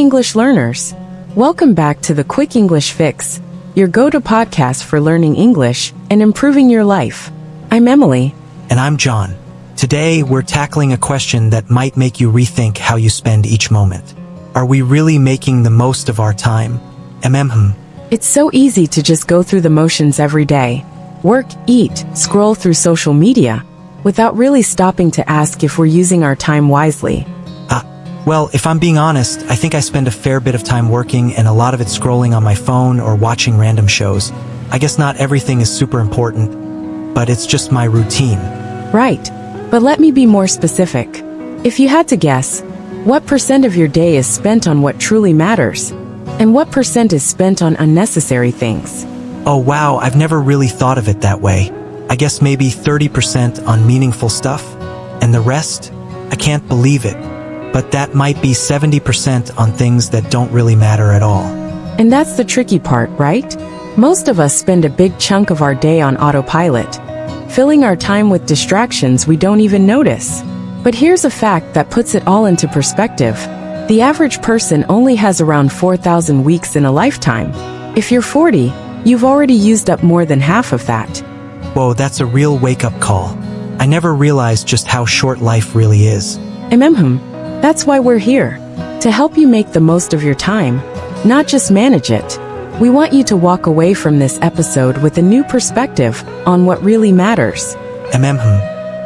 English learners. Welcome back to the Quick English Fix, your go-to podcast for learning English and improving your life. I'm Emily. And I'm John. Today, we're tackling a question that might make you rethink how you spend each moment. Are we really making the most of our time? It's so easy to just go through the motions every day. Work, eat, scroll through social media, without really stopping to ask if we're using our time wisely. Well, if I'm being honest, I think I spend a fair bit of time working and a lot of it scrolling on my phone or watching random shows. I guess not everything is super important, but it's just my routine. Right, but let me be more specific. If you had to guess, what % of your day is spent on what truly matters? And what % is spent on unnecessary things? Oh wow, I've never really thought of it that way. I guess maybe 30% on meaningful stuff, and the rest? I can't believe it. But that might be 70% on things that don't really matter at all. And that's the tricky part, right? Most of us spend a big chunk of our day on autopilot, filling our time with distractions we don't even notice. But here's a fact that puts it all into perspective. The average person only has around 4,000 weeks in a lifetime. If you're 40, you've already used up more than half of that. Whoa, that's a real wake-up call. I never realized just how short life really is. That's why we're here. To help you make the most of your time, not just manage it. We want you to walk away from this episode with a new perspective on what really matters.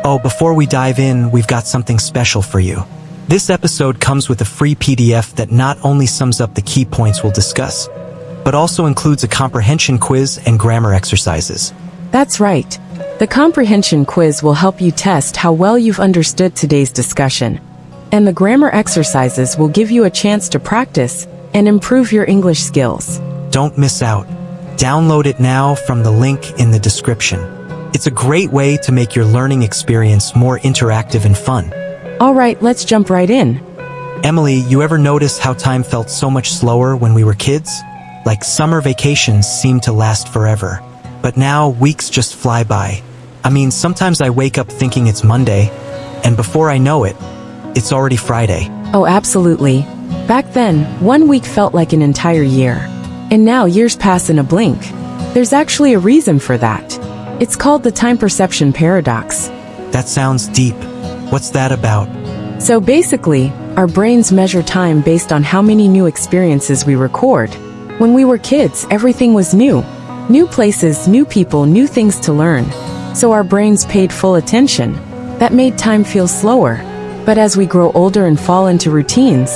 Oh, before we dive in, we've got something special for you. This episode comes with a free PDF that not only sums up the key points we'll discuss, but also includes a comprehension quiz and grammar exercises. That's right. The comprehension quiz will help you test how well you've understood today's discussion. And the grammar exercises will give you a chance to practice and improve your English skills. Don't miss out. Download it now from the link in the description. It's a great way to make your learning experience more interactive and fun. All right, let's jump right in. Emily, you ever notice how time felt so much slower when we were kids? Like summer vacations seemed to last forever. But now weeks just fly by. I mean, sometimes I wake up thinking it's Monday, and before I know it, it's already Friday. Oh, absolutely. Back then, 1 week felt like an entire year. And now years pass in a blink. There's actually a reason for that. It's called the time perception paradox. That sounds deep. What's that about? So basically, our brains measure time based on how many new experiences we record. When we were kids, everything was new. New places, new people, new things to learn. So our brains paid full attention. That made time feel slower. But as we grow older and fall into routines,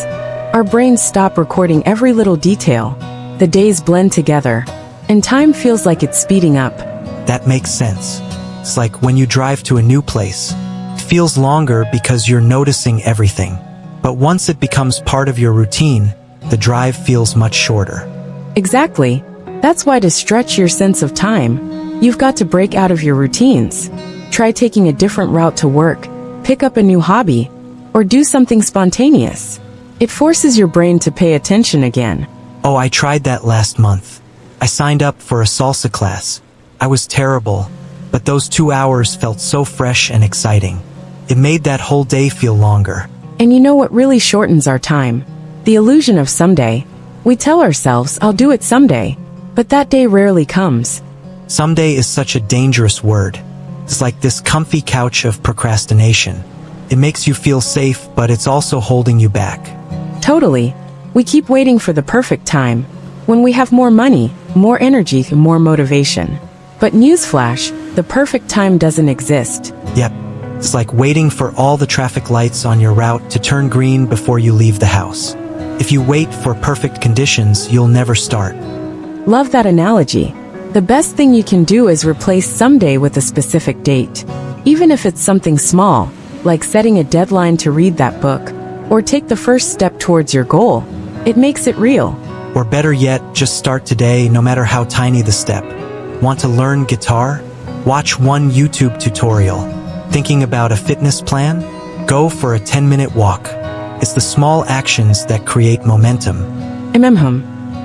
our brains stop recording every little detail. The days blend together, and time feels like it's speeding up. That makes sense. It's like when you drive to a new place. It feels longer because you're noticing everything. But once it becomes part of your routine, the drive feels much shorter. Exactly. That's why to stretch your sense of time, you've got to break out of your routines. Try taking a different route to work, pick up a new hobby, or do something spontaneous. It forces your brain to pay attention again. Oh, I tried that last month. I signed up for a salsa class. I was terrible, but those 2 hours felt so fresh and exciting. It made that whole day feel longer. And you know what really shortens our time? The illusion of someday. We tell ourselves, I'll do it someday, but that day rarely comes. Someday is such a dangerous word. It's like this comfy couch of procrastination. It makes you feel safe, but it's also holding you back. Totally. We keep waiting for the perfect time, when we have more money, more energy, more motivation. But newsflash, the perfect time doesn't exist. Yep. It's like waiting for all the traffic lights on your route to turn green before you leave the house. If you wait for perfect conditions, you'll never start. Love that analogy. The best thing you can do is replace someday with a specific date. Even if it's something small, like setting a deadline to read that book, or take the first step towards your goal. It makes it real. Or better yet, just start today, no matter how tiny the step. Want to learn guitar? Watch one YouTube tutorial. Thinking about a fitness plan? Go for a 10-minute walk. It's the small actions that create momentum.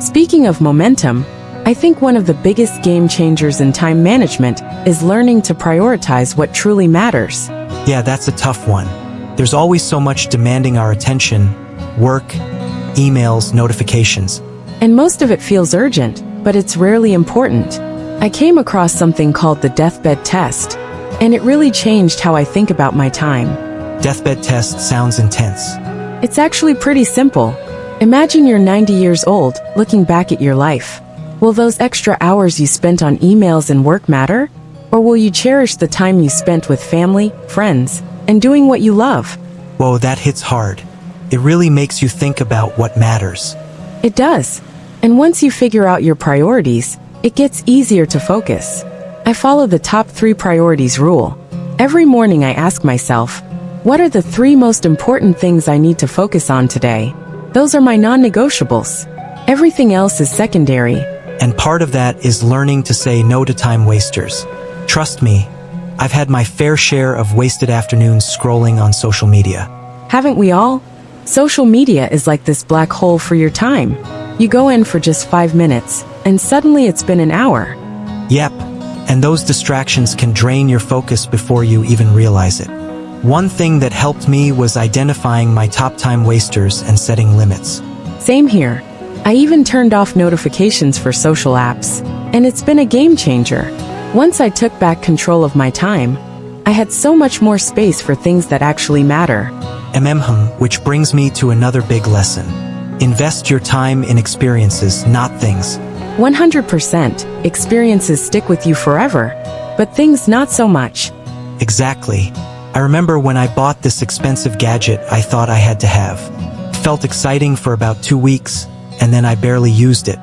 Speaking of momentum, I think one of the biggest game changers in time management is learning to prioritize what truly matters. Yeah, that's a tough one. There's always so much demanding our attention: work, emails, notifications. And most of it feels urgent, but it's rarely important. I came across something called the deathbed test, and it really changed how I think about my time. Deathbed test sounds intense. It's actually pretty simple. Imagine you're 90 years old, looking back at your life. Will those extra hours you spent on emails and work matter? Or will you cherish the time you spent with family, friends, and doing what you love? Whoa, that hits hard. It really makes you think about what matters. It does. And once you figure out your priorities, it gets easier to focus. I follow the top 3 priorities rule. Every morning I ask myself, what are the 3 most important things I need to focus on today? Those are my non-negotiables. Everything else is secondary. And part of that is learning to say no to time wasters. Trust me, I've had my fair share of wasted afternoons scrolling on social media. Haven't we all? Social media is like this black hole for your time. You go in for just 5 minutes, and suddenly it's been an hour. Yep, and those distractions can drain your focus before you even realize it. One thing that helped me was identifying my top time wasters and setting limits. Same here. I even turned off notifications for social apps, and it's been a game changer. Once I took back control of my time, I had so much more space for things that actually matter. Which brings me to another big lesson. Invest your time in experiences, not things. 100%. Experiences stick with you forever, but things not so much. Exactly. I remember when I bought this expensive gadget I thought I had to have. It felt exciting for about 2 weeks, and then I barely used it.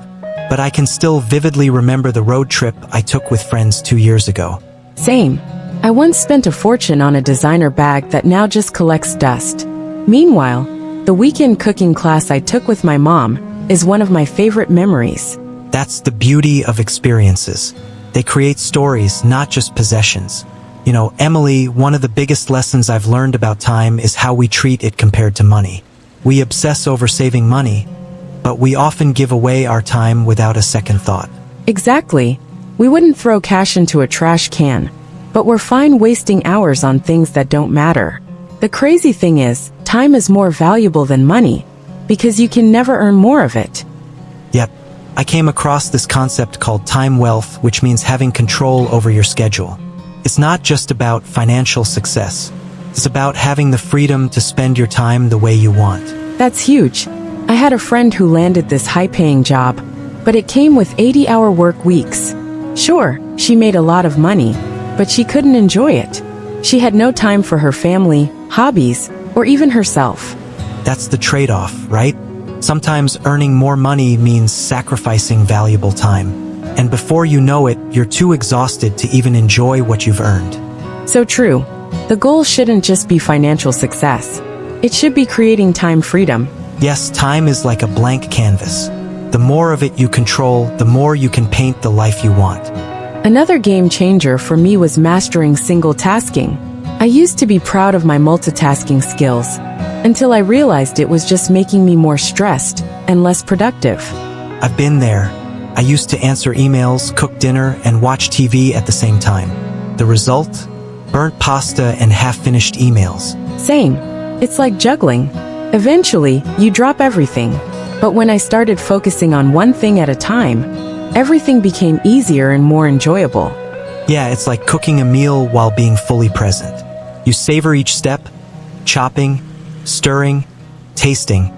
But I can still vividly remember the road trip I took with friends 2 years ago. Same. I once spent a fortune on a designer bag that now just collects dust. Meanwhile, the weekend cooking class I took with my mom is one of my favorite memories. That's the beauty of experiences. They create stories, not just possessions. You know, Emily, one of the biggest lessons I've learned about time is how we treat it compared to money. We obsess over saving money, but we often give away our time without a second thought. Exactly. We wouldn't throw cash into a trash can, but we're fine wasting hours on things that don't matter. The crazy thing is, time is more valuable than money, because you can never earn more of it. Yep. I came across this concept called time wealth, which means having control over your schedule. It's not just about financial success. It's about having the freedom to spend your time the way you want. That's huge. I had a friend who landed this high-paying job, but it came with 80-hour work weeks. Sure, she made a lot of money, but she couldn't enjoy it. She had no time for her family, hobbies, or even herself. That's the trade-off, right? Sometimes earning more money means sacrificing valuable time. And before you know it, you're too exhausted to even enjoy what you've earned. So true. The goal shouldn't just be financial success. It should be creating time freedom. Yes, time is like a blank canvas. The more of it you control, the more you can paint the life you want. Another game changer for me was mastering single tasking. I used to be proud of my multitasking skills, until I realized it was just making me more stressed and less productive. I've been there. I used to answer emails, cook dinner, and watch TV at the same time. The result? Burnt pasta and half-finished emails. Same. It's like juggling. Eventually, you drop everything. But when I started focusing on one thing at a time, everything became easier and more enjoyable. Yeah, it's like cooking a meal while being fully present. You savor each step, chopping, stirring, tasting,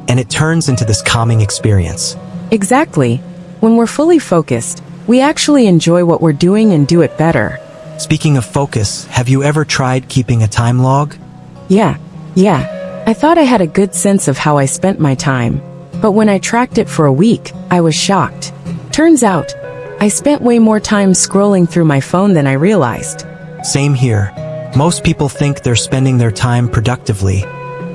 and it turns into this calming experience. Exactly. When we're fully focused, we actually enjoy what we're doing and do it better. Speaking of focus, have you ever tried keeping a time log? Yeah. I thought I had a good sense of how I spent my time. But when I tracked it for a week, I was shocked. Turns out, I spent way more time scrolling through my phone than I realized. Same here. Most people think they're spending their time productively,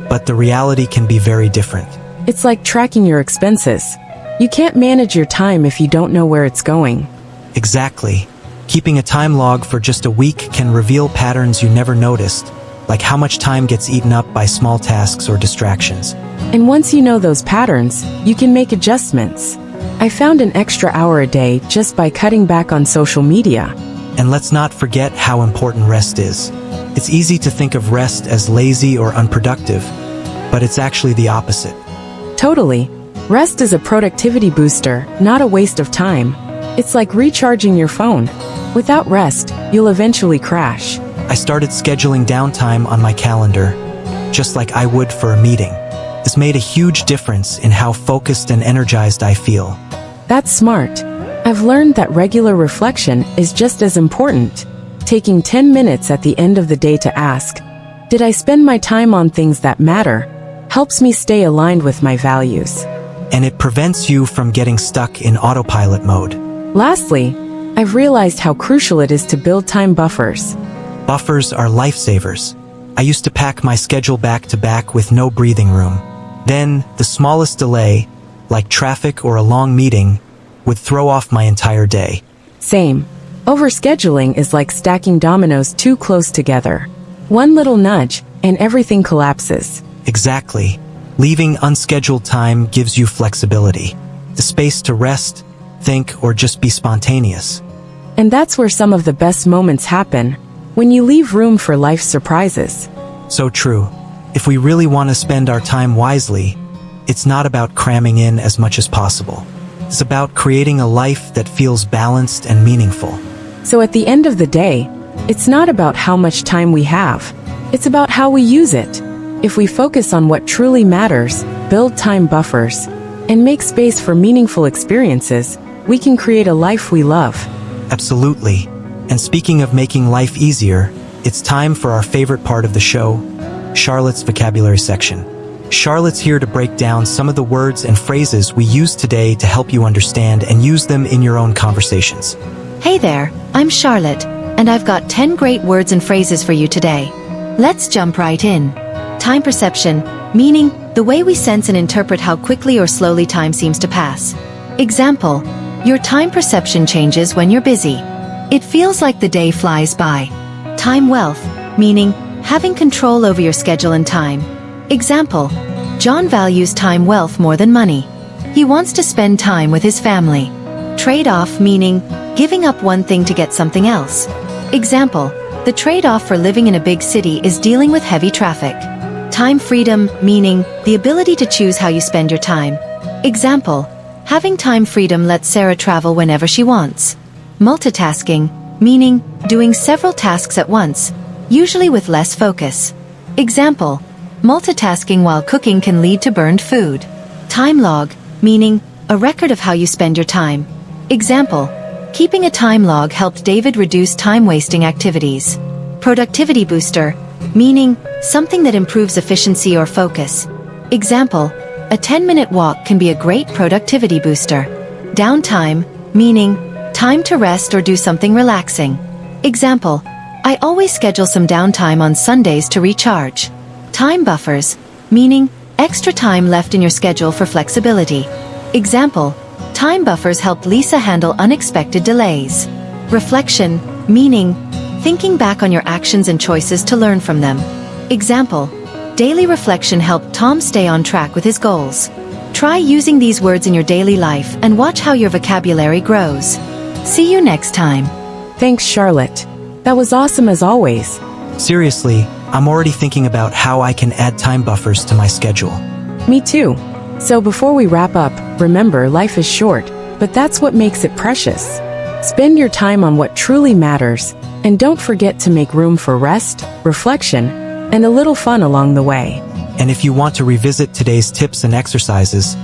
but the reality can be very different. It's like tracking your expenses. You can't manage your time if you don't know where it's going. Exactly. Keeping a time log for just a week can reveal patterns you never noticed, like how much time gets eaten up by small tasks or distractions. And once you know those patterns, you can make adjustments. I found an extra hour a day just by cutting back on social media. And let's not forget how important rest is. It's easy to think of rest as lazy or unproductive, but it's actually the opposite. Totally. Rest is a productivity booster, not a waste of time. It's like recharging your phone. Without rest, you'll eventually crash. I started scheduling downtime on my calendar, just like I would for a meeting. This made a huge difference in how focused and energized I feel. That's smart. I've learned that regular reflection is just as important. Taking 10 minutes at the end of the day to ask, did I spend my time on things that matter, helps me stay aligned with my values. And it prevents you from getting stuck in autopilot mode. Lastly, I've realized how crucial it is to build time buffers. Buffers are lifesavers. I used to pack my schedule back to back with no breathing room. Then, the smallest delay, like traffic or a long meeting, would throw off my entire day. Same. Overscheduling is like stacking dominoes too close together. One little nudge, and everything collapses. Exactly. Leaving unscheduled time gives you flexibility, the space to rest, think, or just be spontaneous. And that's where some of the best moments happen, when you leave room for life's surprises. So true. If we really want to spend our time wisely, it's not about cramming in as much as possible. It's about creating a life that feels balanced and meaningful. So at the end of the day, it's not about how much time we have. It's about how we use it. If we focus on what truly matters, build time buffers, and make space for meaningful experiences, we can create a life we love. Absolutely. And speaking of making life easier, it's time for our favorite part of the show, Charlotte's vocabulary section. Charlotte's here to break down some of the words and phrases we use today to help you understand and use them in your own conversations. Hey there, I'm Charlotte, and I've got 10 great words and phrases for you today. Let's jump right in. Time perception, meaning the way we sense and interpret how quickly or slowly time seems to pass. Example, your time perception changes when you're busy. It feels like the day flies by. Time wealth, meaning having control over your schedule and time. Example, John values time wealth more than money. He wants to spend time with his family. Trade-off, meaning giving up one thing to get something else. Example, the trade-off for living in a big city is dealing with heavy traffic. Time freedom, meaning the ability to choose how you spend your time. Example, having time freedom lets Sarah travel whenever she wants. Multitasking, meaning doing several tasks at once, usually with less focus. Example, multitasking while cooking can lead to burned food. Time log, meaning a record of how you spend your time. Example, keeping a time log helped David reduce time-wasting activities. Productivity booster, meaning something that improves efficiency or focus. Example, a 10-minute walk can be a great productivity booster. Downtime, meaning time to rest or do something relaxing. Example, I always schedule some downtime on Sundays to recharge. Time buffers, meaning extra time left in your schedule for flexibility. Example, time buffers helped Lisa handle unexpected delays. Reflection, meaning thinking back on your actions and choices to learn from them. Example, daily reflection helped Tom stay on track with his goals. Try using these words in your daily life and watch how your vocabulary grows. See you next time. Thanks, Charlotte. That was awesome as always. Seriously, I'm already thinking about how I can add time buffers to my schedule. Me too. So before we wrap up, remember life is short, but that's what makes it precious. Spend your time on what truly matters, and don't forget to make room for rest, reflection, and a little fun along the way. And if you want to revisit today's tips and exercises,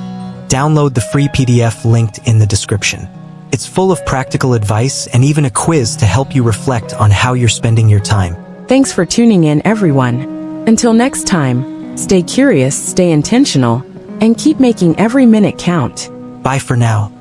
download the free PDF linked in the description. It's full of practical advice and even a quiz to help you reflect on how you're spending your time. Thanks for tuning in, everyone. Until next time, stay curious, stay intentional, and keep making every minute count. Bye for now.